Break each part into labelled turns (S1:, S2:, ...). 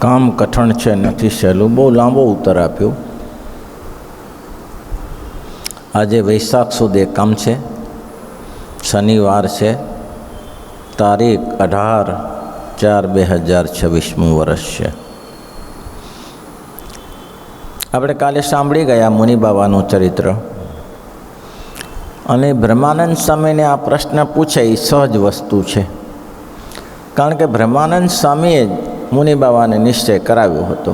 S1: કામ કઠણ છે, નથી સહેલું. બહુ લાંબો ઉત્તર આપ્યો. આજે વૈશાખ સુદ એકામ છે, શનિવાર છે, તારીખ 18/4/2026 વર્ષ છે. આપણે કાલે સાંભળી ગયા મુનિ બાબાનું ચરિત્ર, અને બ્રહ્માનંદ સ્વામીને આ પ્રશ્ન પૂછે એ સહજ વસ્તુ છે. કારણ કે બ્રહ્માનંદ સ્વામીએ જ મુનિ બાબાને નિશ્ચય કરાવ્યો હતો,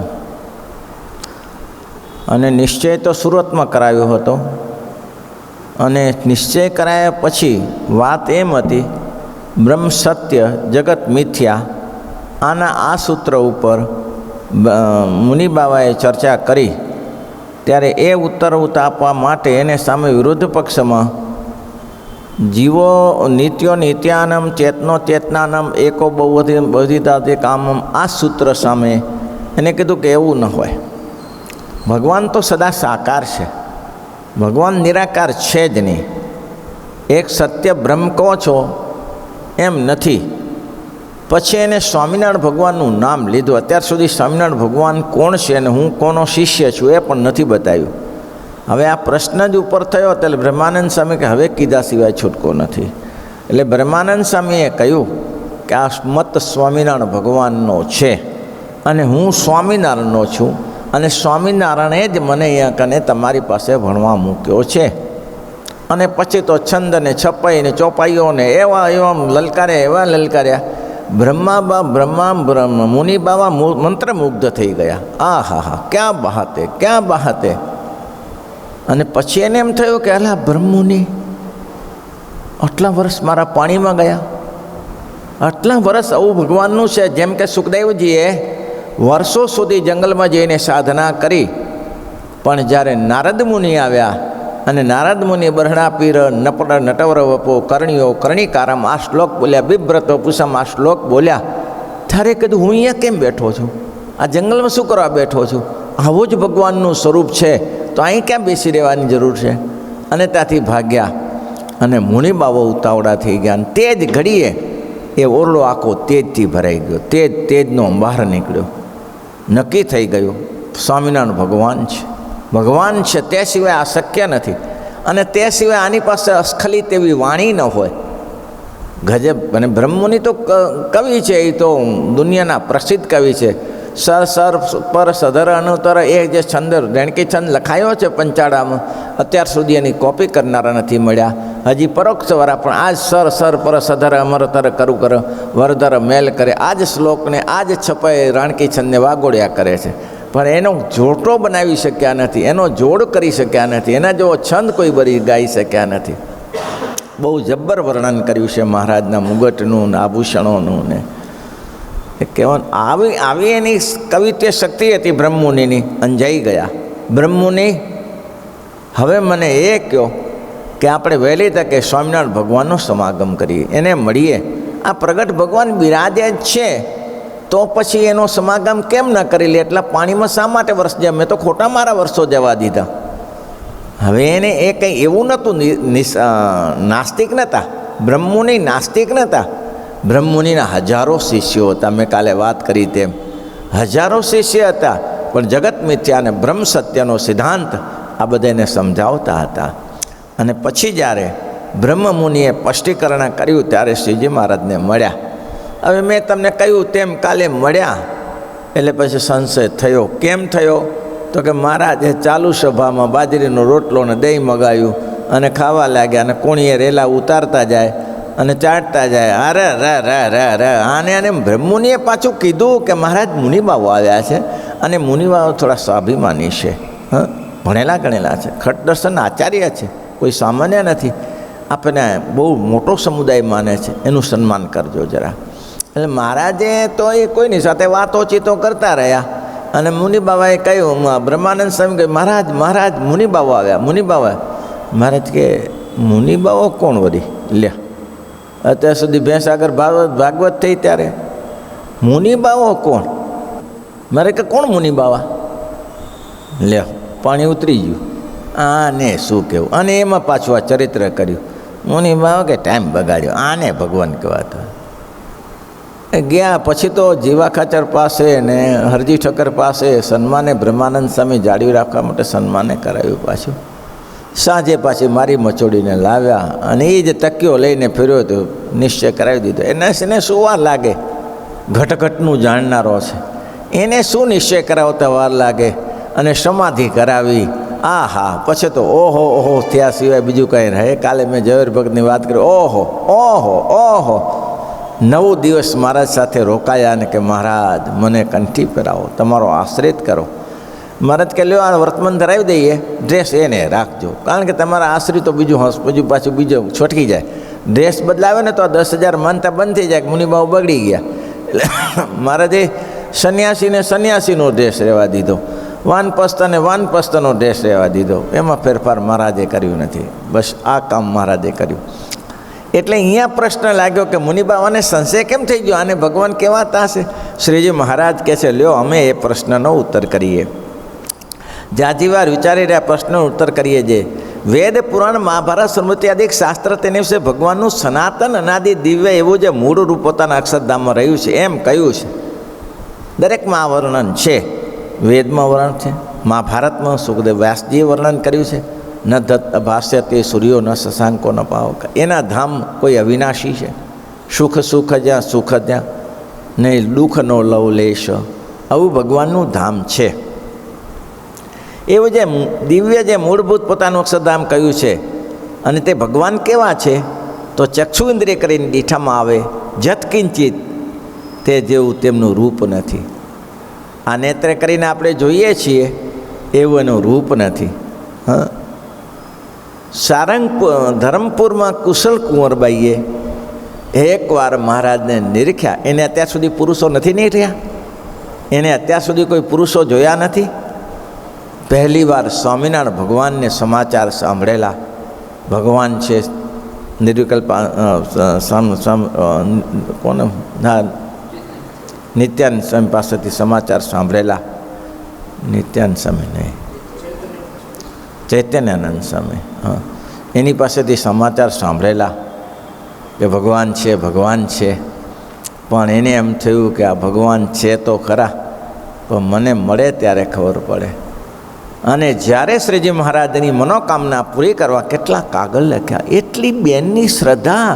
S1: અને નિશ્ચય તો સુરતમાં કરાવ્યો હતો. અને નિશ્ચય કરાયા પછી વાત એમ હતી, બ્રહ્મ સત્ય જગત મિથ્યા, આ સૂત્ર ઉપર મુનિ બાબાએ ચર્ચા કરી. ત્યારે એ ઉત્તર આપવા માટે એને સામે વિરોધ પક્ષમાં જીવો નિત્યો નિત્યાનમ ચેતનો ચેતનાનમ એકો બહુધિતા કામમ, આ સૂત્ર સામે એને કીધું કે એવું ન હોય. ભગવાન તો સદા સાકાર છે, ભગવાન નિરાકાર છે જ નહીં. એક સત્ય બ્રહ્મ કહો છો એમ નથી. પછી એને સ્વામિનારાયણ ભગવાનનું નામ લીધું. અત્યાર સુધી સ્વામિનારાયણ ભગવાન કોણ છે અને હું કોનો શિષ્ય છું એ પણ નથી બતાવ્યું. હવે આ પ્રશ્ન જ ઉપર થયો એટલે બ્રહ્માનંદ સ્વામી કે હવે કીધા સિવાય છૂટકો નથી. એટલે બ્રહ્માનંદ સ્વામીએ કહ્યું કે આ મત સ્વામિનારાયણ ભગવાનનો છે, અને હું સ્વામિનારાયણનો છું, અને સ્વામિનારાયણે જ મને અહીંયા કને તમારી પાસે ભણવા મૂક્યો છે. અને પછી તો છંદ ને છપાઈ ને ચોપાઈઓને એવા લલકાર્યા. બ્રહ્મ મુનિ બાબા મંત્રમુગ્ધ થઈ ગયા. આ હા ક્યાં બહાતે. અને પછી એને એમ થયું કે અલા બ્રહ્મુનિ આટલા વર્ષ મારા પાણીમાં ગયા, આટલા વર્ષ આવું ભગવાનનું છે. જેમ કે સુખદેવજીએ વર્ષો સુધી જંગલમાં જઈને સાધના કરી, પણ જ્યારે નારદ મુનિ આવ્યા અને નારદ મુનિ બરહણા પીર નટવર વપો કરણીઓ કરણીકારમ આ શ્લોક બોલ્યા, બિભ્રત પુષમ આ શ્લોક બોલ્યા, ત્યારે કીધું હું અહીંયા કેમ બેઠો છું, આ જંગલમાં શું કરવા બેઠો છું? આવું જ ભગવાનનું સ્વરૂપ છે તો અહીં ક્યાં બેસી રહેવાની જરૂર છે? અને ત્યાંથી ભાગ્યા. અને મુનિ બાબા ઉતાવળા થઈ ગયા, અને તે જ ઘડીએ એ ઓરડો આખો તેજથી ભરાઈ ગયો. તેજનો બહાર નીકળ્યો. નક્કી થઈ ગયું સ્વામિનારાયણ ભગવાન છે, તે સિવાય આ શક્ય નથી. અને તે સિવાય આની પાસે અસ્ખલિત એવી વાણી ન હોય. ગજબ. અને બ્રહ્મુનિ તો કવિ છે, એ તો દુનિયાના પ્રસિદ્ધ કવિ છે. સર પર સધર અનુતર એ જે છંદ રેણકી છંદ લખાયો છે પંચાળામાં, અત્યાર સુધી એની કોપી કરનારા નથી મળ્યા. હજી પરોક્ષવાળા પણ આજ સર પર સધર અમરતર કરું કર વરધર મેલ કરે, આ જ શ્લોકને આ જ છપાઈ રાણકી છંદને વાગોડ્યા કરે છે. પણ એનો જોટો બનાવી શક્યા નથી, એનો જોડ કરી શક્યા નથી, એના જેવો છંદ કોઈ બરી ગાઈ શક્યા નથી. બહુ જબ્બર વર્ણન કર્યું છે મહારાજના મુગટનું ને આભૂષણોનું ને કહેવાનું. આવી એની કવિત્ય શક્તિ હતી બ્રહ્મુનિની. અંજાઈ ગયા બ્રહ્મુનિ. હવે મને એ કહો કે આપણે વહેલી તકે સ્વામિનારાયણ ભગવાનનો સમાગમ કરીએ, એને મળીએ. આ પ્રગટ ભગવાન બિરાજે જ છે તો પછી એનો સમાગમ કેમ ન કરી લે? એટલા પાણીમાં શા માટે વર્ષ જાય? મેં તો ખોટા મારા વર્ષો જવા દીધા. હવે એને એ કંઈ એવું નહોતું, નાસ્તિક નહોતા બ્રહ્મુનિ, નાસ્તિક નહોતા. બ્રહ્મુનિના હજારો શિષ્યો હતા. મેં કાલે વાત કરી તેમ હજારો શિષ્ય હતા, પણ જગત મિથ્યા અને બ્રહ્મ સત્યનો સિદ્ધાંત આ બધાને સમજાવતા હતા. અને પછી જ્યારે બ્રહ્મમુનિએ સ્પષ્ટીકરણ કર્યું ત્યારે શ્રીજી મહારાજને મળ્યા. હવે મેં તમને કહ્યું તેમ કાલે મળ્યા એટલે પછી સંશય થયો. કેમ થયો? તો કે મહારાજે ચાલુ સભામાં બાજરીનો રોટલો ને દહીં મગાવ્યું અને ખાવા લાગ્યા, અને કોણીએ રેલા ઉતારતા જાય અને ચાટતા જાય. અરે આને બ્રહ્મુનિએ પાછું કીધું કે મહારાજ મુનિબાઓ આવ્યા છે, અને મુનિબાઓ થોડા સ્વાભિમાની છે, ભણેલા ગણેલા છે, ખટદર્શન આચાર્ય છે, કોઈ સામાન્ય નથી. આપણને બહુ મોટો સમુદાય માને છે, એનું સન્માન કરજો જરા. એટલે મહારાજે તો એ કોઈની સાથે વાતોચીતો કરતા રહ્યા. અને મુનિ બાબાએ કહ્યું, બ્રહ્માનંદ સ્વામી કહ્યું, મહારાજ મુનિ બાબા આવ્યા. મુનિ બાબા. મહારાજ કે મુનિ બાબા કોણ વળી? લે, અત્યાર સુધી ભેંસ આગળ ભાગવત થઈ ત્યારે મુનિ બાબા કોણ? મારે કે કોણ મુનિ બાબા? લે, પાણી ઉતરી ગયું. આને શું કહેવું? અને એમાં પાછું આ ચરિત્ર કર્યું. મુનિ બાબા કે ટાઈમ બગાડ્યો, આને ભગવાન કહેવાતો. ગયા પછી તો જીવા ખાચર પાસે ને હરજી ઠક્કર પાસે સન્માને બ્રહ્માનંદ સ્વામી જાળવી રાખવા માટે સન્માને કરાવ્યું. પાછું સાંજે પાછી મારી મચોડીને લાવ્યા અને એ જ તકીઓ લઈને ફેર્યો તો નિશ્ચય કરાવી દીધો. એને શું વાર લાગે? ઘટઘટનું જાણનારો છે, એને શું નિશ્ચય કરાવતા વાર લાગે? અને સમાધિ કરાવી. આ હા, પછી તો ઓહો ઓહો થયા સિવાય બીજું કંઈ રહે. કાલે મેં ઝવેર ભગતની વાત કરી. ઓહો ઓહો ઓહો 9 દિવસ મહારાજ સાથે રોકાયા અને કે મહારાજ મને કંઠી પહેરાવો, તમારો આશ્રિત કરો. મહારાજ કે લ્યો આ વર્તમાન ધરાવી દઈએ, ડ્રેસ એને રાખજો, કારણ કે તમારા આશ્રિતો બીજું પાછું છોટકી જાય. ડ્રેસ બદલાવે ને તો આ 10,000 માનતા બંધ થઈ જાય. મુનિબાઓ બગડી ગયા. એટલે મહારાજે સંન્યાસીને સંન્યાસીનો ડ્રેસ રહેવા દીધો, વાનપ્રસ્થને વાનપ્રસ્થનો ડ્રેસ રહેવા દીધો. એમાં ફેરફાર મહારાજે કર્યું નથી. બસ આ કામ મહારાજે કર્યું. એટલે અહીંયા પ્રશ્ન લાગ્યો કે મુનિબાવાને સંશય કેમ થઈ ગયો? આને ભગવાન કહેવાતા હશે? શ્રીજી મહારાજ કહે છે, લ્યો અમે એ પ્રશ્નનો ઉત્તર કરીએ. જાજી વાર વિચારી રહ્યા પ્રશ્નનો ઉત્તર કરીએ. જે વેદ પુરાણ મહાભારત સ્મૃતિ આદિ શાસ્ત્ર તેને વિશે ભગવાનનું સનાતન અનાદિ દિવ્ય એવું જે મૂળ રૂપ પોતાના અક્ષરધામમાં રહ્યું છે એમ કહ્યું છે. દરેકમાં આ વર્ણન છે. વેદમાં વર્ણન છે, મહાભારતમાં સુખદેવ વ્યાસજીએ વર્ણન કર્યું છે. ન દત્ત ભાષ્યતે સૂર્યો ન શશાંકો ન પાવક. એના ધામ કોઈ અવિનાશી છે. સુખ જ્યાં સુખ ત્યાં નહીં, દુઃખનો લવલેશ, આવું ભગવાનનું ધામ છે. એવું જે દિવ્ય જે મૂળભૂત પોતાનું અક્ષરધામ કહ્યું છે. અને તે ભગવાન કેવા છે? તો ચક્ષુ ઇન્દ્રિય કરીને દીઠામાં આવે જતકિંચિત તે જેવું તેમનું રૂપ નથી. આ નેત્રે કરીને આપણે જોઈએ છીએ એવું એનું રૂપ નથી. હા, ધરમપુરમાં કુશલ કુંવરબાઈએ એકવાર મહારાજને નિરીખ્યા. એને અત્યાર સુધી પુરુષો નથી નિર્યા, એને અત્યાર સુધી કોઈ પુરુષો જોયા નથી. પહેલી વાર સ્વામિનારાયણ ભગવાનને સમાચાર સાંભળેલા. ભગવાન છે નિર્વિકલ્પ કોને નિત્યાનંદ સ્વામી પાસેથી સમાચાર સાંભળેલા. નિત્યાનંદ સ્વામી નહીં, ચૈતન્યાનંદ સ્વામી, હા, એની પાસેથી સમાચાર સાંભળેલા કે ભગવાન છે. પણ એને એમ થયું કે આ ભગવાન છે તો ખરા, પણ મને મળે ત્યારે ખબર પડે. અને જ્યારે શ્રીજી મહારાજની મનોકામના પૂરી કરવા કેટલા કાગળ લખ્યા. એટલી બેનની શ્રદ્ધા.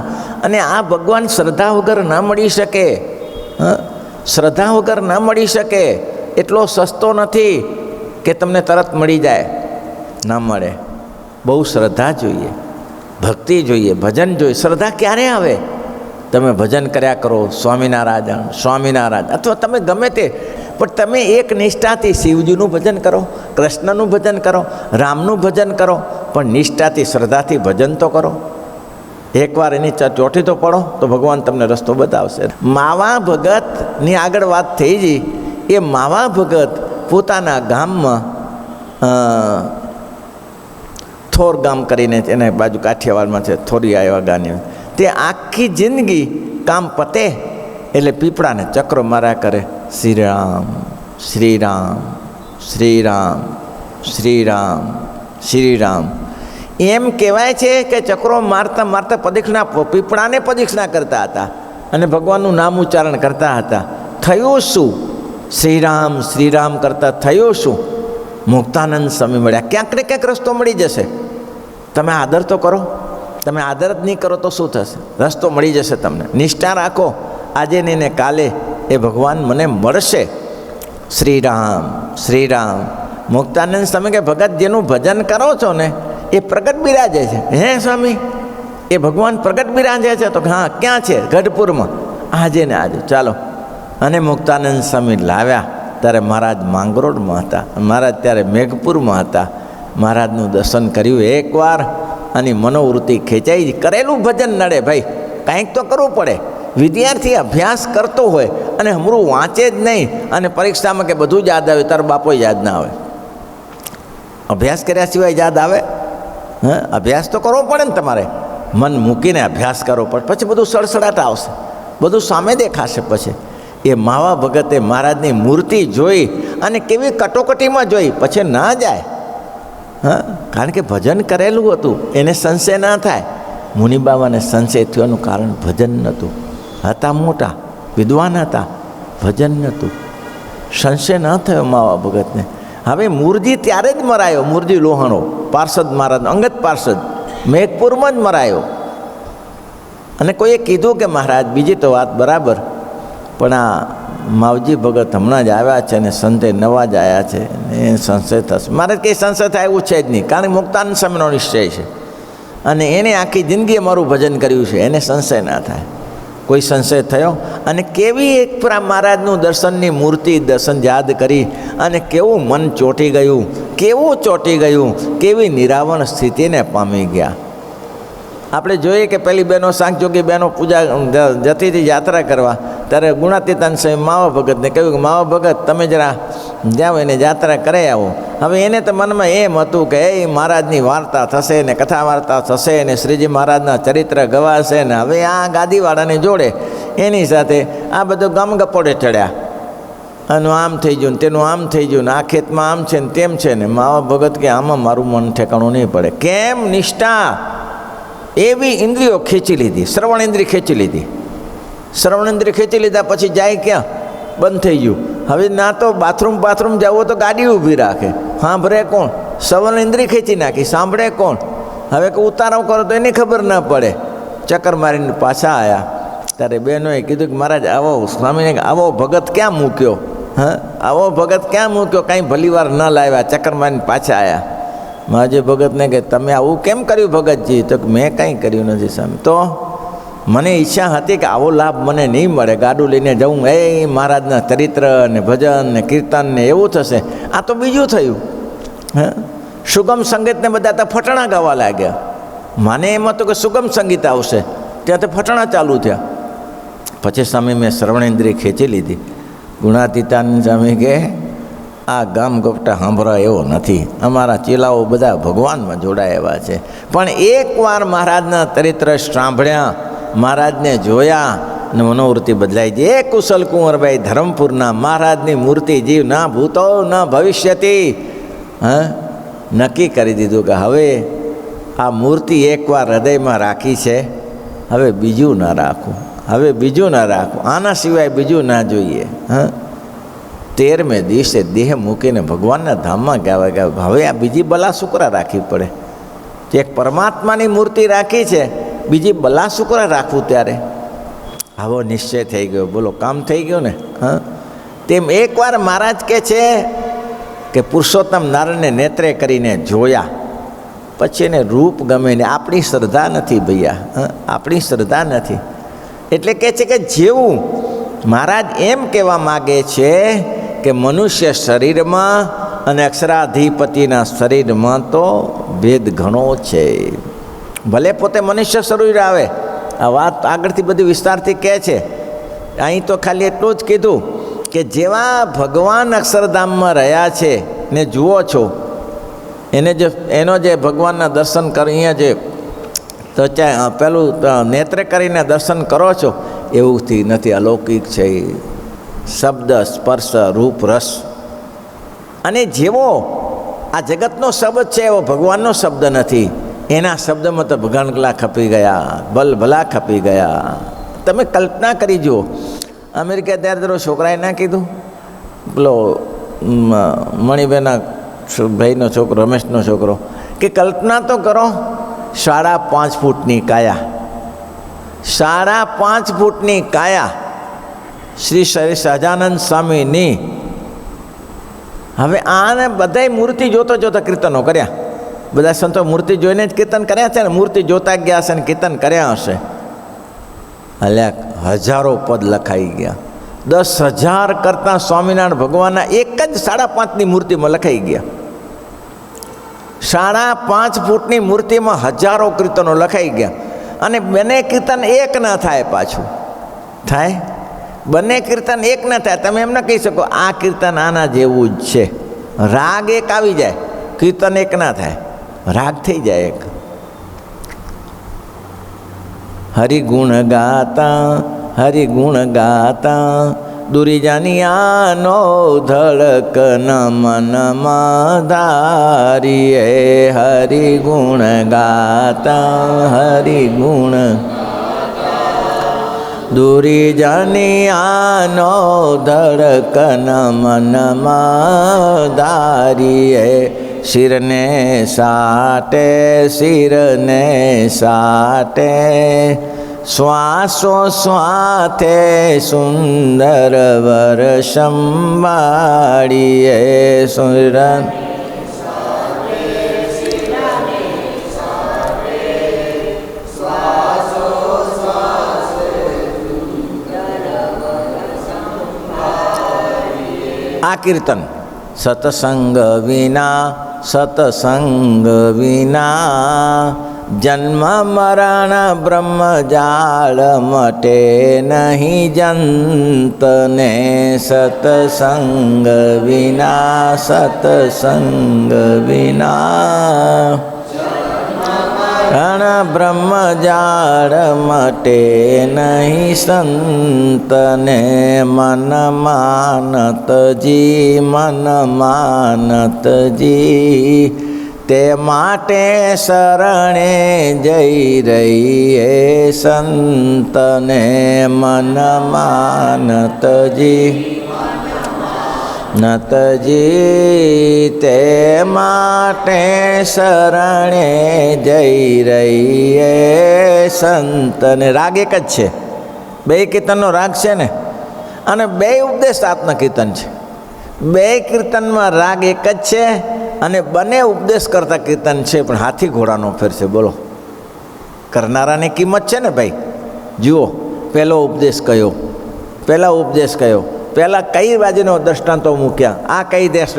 S1: અને આ ભગવાન શ્રદ્ધા વગર ના મળી શકે. શ્રદ્ધા વગર ના મળી શકે. એટલો સસ્તો નથી કે તમને તરત મળી જાય. ના મળે. બહુ શ્રદ્ધા જોઈએ, ભક્તિ જોઈએ, ભજન જોઈએ. શ્રદ્ધા ક્યારે આવે? તમે ભજન કર્યા કરો, સ્વામિનારાયણ અથવા તમે ગમે તે, પણ તમે એક નિષ્ઠાથી શિવજીનું ભજન કરો, કૃષ્ણનું ભજન કરો, રામનું ભજન કરો, પણ નિષ્ઠાથી શ્રદ્ધાથી ભજન તો કરો. એકવાર એની ચોટી તો પડો તો ભગવાન તમને રસ્તો બતાવશે. માવા ભગતની આગળ વાત થઈ ગઈ. એ માવા ભગત પોતાના ગામમાં થોર ગામ કરીને એને બાજુ કાઠિયાવાડમાં છે, થોરિયા એવા ગાની, તે આખી જિંદગી કામ પતે એટલે પીપળાને ચક્રો માર્યા કરે. શ્રી રામ શ્રી રામ શ્રી રામ શ્રી રામ શ્રી રામ એમ કહેવાય છે કે ચક્રો મારતા મારતા પીપળાને પ્રદક્ષિણા કરતા હતા અને ભગવાનનું નામ ઉચ્ચારણ કરતા હતા. થયું શું? શ્રી રામ કરતા થયું શું? મુક્તાનંદ સ્વામી મળ્યા. ક્યાંક ને ક્યાંક રસ્તો મળી જશે. તમે આદર તો કરો. તમે આદર જ નહીં કરો તો શું થશે? રસ્તો મળી જશે તમને. નિષ્ઠા રાખો. આજે નહીં ને કાલે એ ભગવાન મને મળશે. શ્રી રામ. મુક્તાનંદ સ્વામી કે ભગત જેનું ભજન કરો છો ને એ પ્રગટ બિરાજે છે. હે સ્વામી, એ ભગવાન પ્રગટ બિરાજે છે? તો હા, ક્યાં છે? ગઢપુરમાં. આજે ને આજે ચાલો. અને મુક્તાનંદ સ્વામી લાવ્યા ત્યારે મહારાજ માંગરોળમાં હતા. મહારાજ ત્યારે મેઘપુરમાં હતા. મહારાજનું દર્શન કર્યું એકવાર અને મનોવૃત્તિ ખેંચાઈ. કરેલું ભજન નડે ભાઈ, કાંઈક તો કરવું પડે. વિદ્યાર્થી અભ્યાસ કરતો હોય અને હમણાં વાંચે જ નહીં અને પરીક્ષામાં કે બધું યાદ આવે, તારો બાપો યાદ ના આવે. અભ્યાસ કર્યા સિવાય યાદ આવે? હા, અભ્યાસ તો કરવો પડે ને તમારે. મન મૂકીને અભ્યાસ કરવો પડે, પછી બધું સડસડાટ આવશે, બધું સામે દેખાશે. પછી એ માવા ભગતે મહારાજની મૂર્તિ જોઈ અને કેવી કટોકટીમાં જોઈ, પછી ના જાય. હા, કારણ કે ભજન કરેલું હતું, એને સંશય ના થાય. મુનિબાબાને સંશય થવાનું કારણ ભજન નહોતું. હતા મોટા, વિદ્વાન હતા, ભજન નહોતું. સંશય ન થયો માવા ભગતને. હવે મૂરજી ત્યારે જ મરાયો, મૂરજી લોહાણો પાર્ષદ મહારાજ, અંગત પાર્ષદ મેઘપુરમાં જ મરાયો. અને કોઈએ કીધું કે મહારાજ બીજી તો વાત બરાબર, પણ આ માવજી ભગત હમણાં જ આવ્યા છે અને સંતે નવા જ આવ્યા છે, એ સંશય થશે. મારે કંઈ સંશય થાય એવું છે જ નહીં, કારણ કે મુક્તાનંદ સ્વામીનો નિશ્ચય છે અને એને આખી જિંદગી મારું ભજન કર્યું છે, એને સંશય ના થાય. કોઈ સંશય થયો? અને કેવી એક મહારાજનું દર્શનની મૂર્તિ દર્શન યાદ કરી અને કેવું મન ચોંટી ગયું, કેવું ચોંટી ગયું, કેવી નિરાવણ સ્થિતિને પામી ગયા. આપણે જોઈએ કે પેલી બહેનો સાંખજોગી બહેનો પૂજા જતી હતી યાત્રા કરવા, ત્યારે ગુણાતીતાન સ્વામી માવા ભગતને કહ્યું કે માવા ભગત તમે જરા જાઓ એને યાત્રા કરી આવો. હવે એને તો મનમાં એમ હતું કે એ મહારાજની વાર્તા થશે ને કથા વાર્તા થશે ને શ્રીજી મહારાજના ચરિત્ર ગવાશે ને હવે આ ગાદીવાળાને જોડે એની સાથે આ બધું ગમગપોડે ચડ્યા, આનું આમ થઈ ગયું ને તેનું આમ થઈ ગયું ને આ ખેતમાં આમ છે ને તેમ છે ને. માવા ભગત કે આમાં મારું મન ઠેકાણું નહીં પડે. કેમ? નિષ્ઠા એવી ઇન્દ્રિયો ખેંચી લીધી, શ્રવણ ઇન્દ્રિય ખેંચી લીધી. શ્રવણ ઇન્દ્રિય ખેંચી લીધા પછી જાય ક્યાં? બંધ થઈ ગયું. હવે ના તો બાથરૂમ જવું તો ગાડી ઊભી રાખે, સાંભળે કોણ? શ્રવણ ઇન્દ્રિય ખેંચી નાખી, સાંભળે કોણ? હવે કે ઉતારો કરો તો એની ખબર ન પડે. ચક્કર મારીને પાછા આવ્યા ત્યારે બહેનોએ કીધું કે મહારાજ આવો સ્વામીને આવો ભગત ક્યાં મૂક્યો? હા, આવો ભગત ક્યાં મૂક્યો? કાંઈ ભલી વાર ન લાવ્યા, ચક્કર મારીને પાછા આવ્યા. મહારાજે ભગતને કે તમે આવું કેમ કર્યું ભગતજી? તો મેં કાંઈ કર્યું નથી સ્વામી, તો મને ઈચ્છા હતી કે આવો લાભ મને નહીં મળે, ગાડું લઈને જવું, એ મહારાજના ચરિત્ર ને ભજન ને કીર્તન ને એવું થશે. આ તો બીજું થયું. હા, સુગમ સંગીતને બધા તો ફટણા ગાવા લાગ્યા. મને એમ હતું કે સુગમ સંગીત આવશે, ત્યાં તો ફટણા ચાલુ થયા. પછી સ્વામી મેં શ્રવણેન્દ્રિય ખેંચી લીધી. ગુણાતીતાનંદ સ્વામી કે આ ગામ ગપટા સાંભળવા એવો નથી, અમારા ચેલાઓ બધા ભગવાનમાં જોડાયેલા છે. પણ એકવાર મહારાજના ચરિત્ર સાંભળ્યા, મહારાજને જોયા ને મનોવૃત્તિ બદલાઈ ગઈ. એ કુશલ કુંવરભાઈ ધરમપુરના મહારાજની મૂર્તિ જીવ ના ભૂતો ન ભવિષ્યથી હા નક્કી કરી દીધું કે હવે આ મૂર્તિ એકવાર હૃદયમાં રાખી છે, હવે બીજું ના રાખું, હવે બીજું ના રાખું, આના સિવાય બીજું ના જોઈએ. હા, 13મે દિવસે દેહ મૂકીને ભગવાનના ધામમાં ગયા. હવે આ બીજી બલા શુક્ર રાખવી પડે? એક પરમાત્માની મૂર્તિ રાખી છે, બીજી બલા શુક્ર રાખવું? ત્યારે આવો નિશ્ચય થઈ ગયો. બોલો, કામ થઈ ગયું ને. હા, તેમ એકવાર મહારાજ કહે છે કે પુરુષોત્તમ નારાયણને નેત્રે કરીને જોયા પછી એને રૂપ ગમે ને. આપણી શ્રદ્ધા નથી ભૈયા, આપણી શ્રદ્ધા નથી. એટલે કહે છે કે જેવું મહારાજ એમ કહેવા માગે છે કે મનુષ્ય શરીરમાં અને અક્ષરાધિપતિના શરીરમાં તો ભેદ ઘણો છે. ભલે પોતે મનુષ્ય શરીર આવે, આ વાત આગળથી બધી વિસ્તારથી કહે છે. અહીં તો ખાલી એટલું જ કીધું કે જેવા ભગવાન અક્ષરધામમાં રહ્યા છે ને જુઓ છો, એનો જે ભગવાનના દર્શન કરી અહીંયા જે તો પેલું નેત્રે કરીને દર્શન કરો છો એવુંથી નથી, અલૌકિક છે. શબ્દ સ્પર્શ રૂપ રસ, અને જેવો આ જગતનો શબ્દ છે એવો ભગવાનનો શબ્દ નથી. એના શબ્દમાં તો ભગણગલા ખપી ગયા, ભલભલા ખપી ગયા. તમે કલ્પના કરી જુઓ, અમેરિકા ત્યારે જરો છોકરાએ ના કીધું, પેલો મણિબેનના ભાઈનો છોકરો, રમેશનો છોકરો, કે કલ્પના તો કરો 5.5 ફૂટની કાયા, 5.5 ફૂટની કાયા શ્રી સહજાનંદ સ્વામીની. હવે આને બધાય મૂર્તિ જોતો જોતા કીર્તનો કર્યા. બધા સંતો મૂર્તિ જોઈને જ કીર્તન કર્યા છે ને, મૂર્તિ જોતા ગયા હશે ને કીર્તન કર્યા હશે. અલ્યા હજારો પદ લખાઈ ગયા. 10,000 કરતાં સ્વામિનારાયણ ભગવાનના એક જ 5.5ની મૂર્તિમાં લખાઈ ગયા. 5.5 ફૂટની મૂર્તિમાં હજારો કીર્તનો લખાઈ ગયા. અને બંને કીર્તન એક ના થાય, પાછું થાય? બંને કીર્તન એક ના થાય. તમે એમ ન કહી શકો આ કીર્તન આના જેવું જ છે. રાગ એક આવી જાય, કીર્તન એક ના થાય, રાગ થઈ જાય એક. હરિગુણ ગાતા હરિગુણ ગાતા દુરિજાનિયાનો ધડકન મનમાં ધારીએ. હરિગુણ ગાતા હરિગુણ દૂરી જાની આનો ધડકન મનમાં ધારીએ શિરને સાટે શ્વાસો સ્વાથે સુંદર વર સંભાળીએ સુરન આ કીર્તન સત્સંગ વિના જન્મ મરણ બ્રહ્મજાળ મટે નહીં જંતને સત્સંગ વિના રણ બ્રહ્મજાળ મટે નહીં સંતને મન માનતજી તે માટે શરણે જઈ રહીએ સંતને મન માનતજી તે માટે શરણે જઈ રહીએ સંતને. રાગ એક જ છે, બે કીર્તનનો રાગ છે ને, અને બે ઉપદેશાત્મક કીર્તન છે. બે કીર્તનમાં રાગ એક જ છે અને બંને ઉપદેશ કરતા કીર્તન છે, પણ હાથી ઘોડાનો ફેર છે. બોલો, કરનારાની કિંમત છે ને ભાઈ. જુઓ, પહેલો ઉપદેશ કયો, પહેલાં કઈ બાજુનો દૃષ્ટાંતો મૂક્યા, આ કઈ દેશ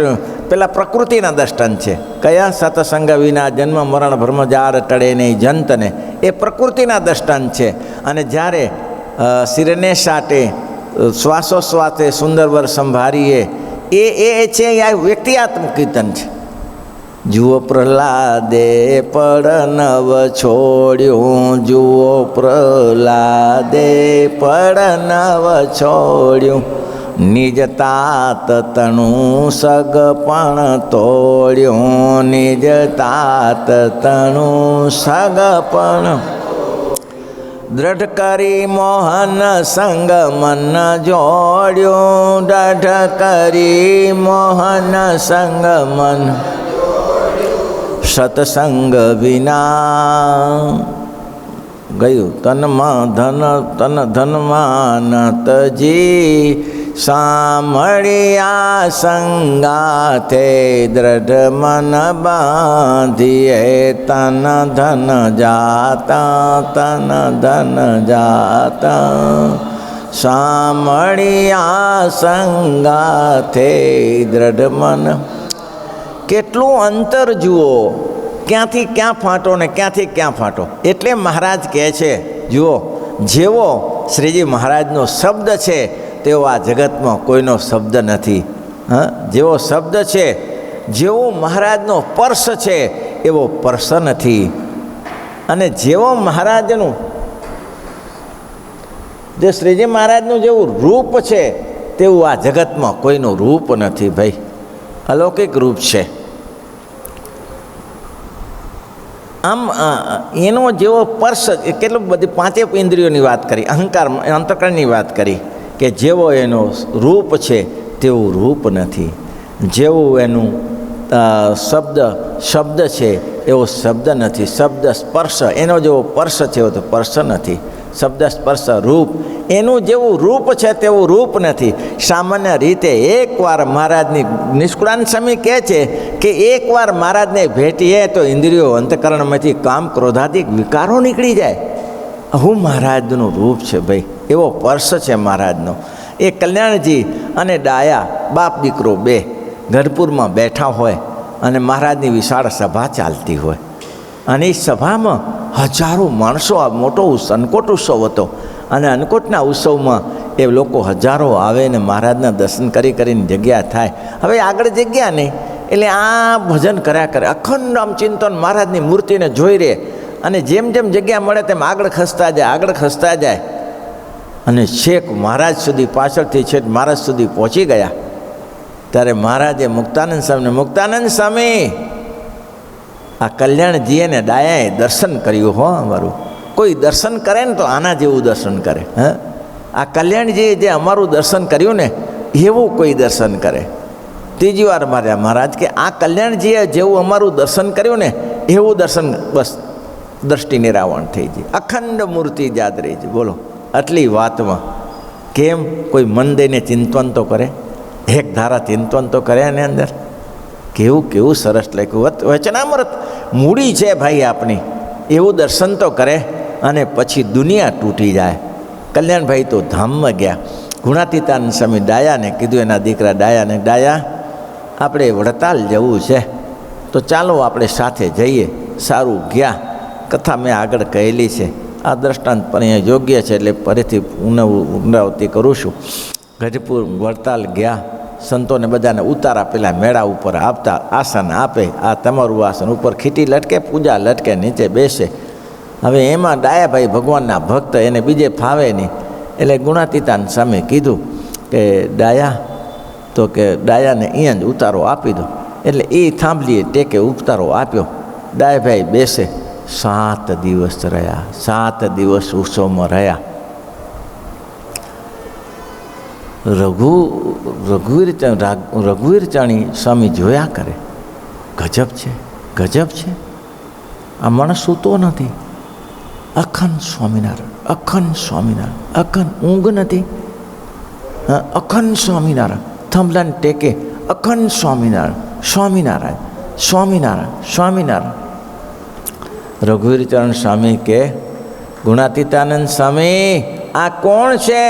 S1: પહેલાં પ્રકૃતિના દૃષ્ટાંત છે. કયા? સત્સંગ વિના જન્મ મરણ ભ્રમજાળ ટળે નહીં જંતને, એ પ્રકૃતિના દૃષ્ટાંત છે. અને જ્યારે શિરને સાટે શ્વાસોશ્વાસે સુંદર વર સંભાળીએ એ છે આ વ્યક્તિઆત્મક કીર્તન છે. જુઓ પ્રહલાદે પડનવ છોડ્યું, નિજ તાત તણું સગપણ તોડ્યું, દ્રઢ કરી મોહન સંગ મન જોડ્યું, સત્સંગ વિના ગયું ધનમાં નતજી સામળિયા સંગાથે દ્રઢ મન બાંધીએ તન ધન જાતા સામળિયા સંગાથે દ્રઢ મન. કેટલું અંતર જુઓ, ક્યાંથી ક્યાં ફાંટો ને ક્યાંથી ક્યાં ફાંટો. એટલે મહારાજ કહે છે, જુઓ, જેવો શ્રીજી મહારાજનો શબ્દ છે તેવો આ જગતમાં કોઈનો શબ્દ નથી. જેવો શબ્દ છે, જેવો મહારાજનો પર્શ છે એવો પર્શ નથી. અને જેવો મહારાજનું જે શ્રીજી મહારાજનું જેવું રૂપ છે તેવું આ જગતમાં કોઈનું રૂપ નથી ભાઈ. અલૌકિક રૂપ છે. આમ એનો જેવો પર્શ, કેટલું બધી પાંચે ઇન્દ્રિયોની વાત કરી, અહંકાર અંતઃકરણની વાત કરી કે જેવો એનો રૂપ છે તેવું રૂપ નથી. જેવું એનું શબ્દ છે એવો શબ્દ નથી. શબ્દ સ્પર્શ એનો જેવો સ્પર્શ છે એવો તો સ્પર્શ નથી. શબ્દ સ્પર્શ રૂપ એનું જેવું રૂપ છે તેવું રૂપ નથી. સામાન્ય રીતે એકવાર મહારાજની નિષ્કુળાનંદ સ્વામી કહે છે કે એકવાર મહારાજને ભેટીએ તો ઇન્દ્રિયો અંતઃકરણમાંથી કામ ક્રોધાદિક વિકારો નીકળી જાય. હું મહારાજનું રૂપ છે ભાઈ, એવો સ્પર્શ છે મહારાજનો. એ કલ્યાણજી અને ડાયા બાપ દીકરો બે ગઢપુરમાં બેઠા હોય અને મહારાજની વિશાળ સભા ચાલતી હોય, અને એ સભામાં હજારો માણસો, આ મોટો અન્નકોટ ઉત્સવ હતો, અને અન્નકોટના ઉત્સવમાં એ લોકો હજારો આવે ને મહારાજના દર્શન કરીને જગ્યા થાય. હવે આગળ જગ્યા નહીં એટલે આ ભજન કર્યા કરે, અખંડ આમ ચિંતન મહારાજની મૂર્તિને જોઈ રહે, અને જેમ જેમ જગ્યા મળે તેમ આગળ ખસતા જાય અને છેક મહારાજ સુધી, પાછળથી છેક મહારાજ સુધી પહોંચી ગયા. ત્યારે મહારાજે મુક્તાનંદ સ્વામી આ કલ્યાણજીએ ને ડાયાએ દર્શન કર્યું. હો, અમારું કોઈ દર્શન કરે ને તો આના જેવું દર્શન કરે. આ કલ્યાણજીએ જે અમારું દર્શન કર્યું ને એવું કોઈ દર્શન કરે. ત્રીજી વાર માર્યા મહારાજ કે આ કલ્યાણજીએ જેવું અમારું દર્શન કર્યું ને એવું દર્શન, બસ દ્રષ્ટિ નિરાવરણ થઈ જાય, અખંડ મૂર્તિ યાદ રહી છે. બોલો આટલી વાતમાં કેમ કોઈ મન દઈને ચિંતન તો કરે, એક ધારા ચિંતન તો કરે એની અંદર. કેવું કેવું સરસ લખ્યું, વચનામૃત મૂડી છે ભાઈ આપણી, એવું દર્શન તો કરે અને પછી દુનિયા તૂટી જાય. કલ્યાણભાઈ તો ધામમાં ગયા. ગુણાતીતાનંદ સ્વામી ડાયાને કીધું, એના દીકરા ડાયાને, ડાયા આપણે વડતાલ જવું છે તો ચાલો આપણે સાથે જઈએ. સારું, ગયા. કથા મેં આગળ કહેલી છે, આ દ્રષ્ટાંત પણ અહીંયા યોગ્ય છે એટલે ફરીથી પુનરાવૃત્તિ કરું છું. ગજપુર વડતાલ ગયા, સંતોને બધાને ઉતારા પેલા મેળા ઉપર આપતા, આસન આપે, આ તમારું આસન, ઉપર ખીટી લટકે, પૂજા લટકે, નીચે બેસે. હવે એમાં ડાયાભાઈ ભગવાનના ભક્ત, એને બીજે ફાવે નહીં એટલે ગુણાતીતાન સામે કીધું કે ડાયા, તો કે ડાયાને અહીંયા જ ઉતારો આપી દો. એટલે એ થાંભલીએ ટેકે ઉતારો આપ્યો. ડાયાભાઈ બેસે. 7 દિવસ રહ્યા, 7 દિવસ ઉત્સવમાં રહ્યા. રઘુવીર ચાણી સ્વામી જોયા કરે, ગજબ છે, ગજબ છે, આ માણસ સૂતો નથી. અખંડ સ્વામિનારાયણ, અખંડ સ્વામિનારાયણ, અખંડ ઊંઘ નથી, અખંડ સ્વામિનારાયણ, થંભલાને ટેકે અખંડ સ્વામિનારાયણ, સ્વામિનારાયણ, સ્વામિનારાયણ, સ્વામિનારાયણ. રઘુવીરચરણ સ્વામી કે ગુણાતીતાનંદ સ્વામી આ કોણ છે?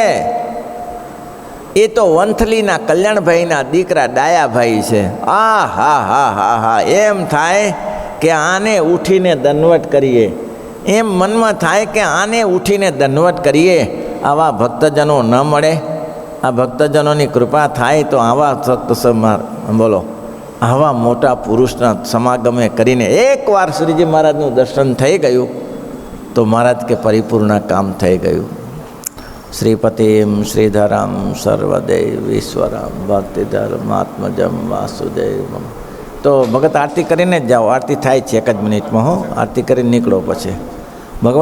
S1: એ તો વંથલીના કલ્યાણભાઈના દીકરા ડાયાભાઈ છે. આ હા હા હા હા, એમ થાય કે આને ઉઠીને દંડવટ કરીએ, એમ મનમાં થાય કે આને ઉઠીને દંડવટ કરીએ. આવા ભક્તજનો ન મળે, આ ભક્તજનોની કૃપા થાય તો આવા સત્સંગમાં, બોલો, આવા મોટા પુરુષના સમાગમે કરીને એકવાર શ્રીજી મહારાજનું દર્શન થઈ ગયું તો મહારાજ કે પરિપૂર્ણ કામ થઈ ગયું. શ્રીપતિમ શ્રીધરમ સર્વદેવ ઈશ્વરમ ભક્તિધર્માત્મજમ વાસુદેવમ. તો ભગત આરતી કરીને જ જાઓ, આરતી થાય છે 1 જ મિનિટમાં. હો, આરતી કરીને નીકળો પછી ભગવાન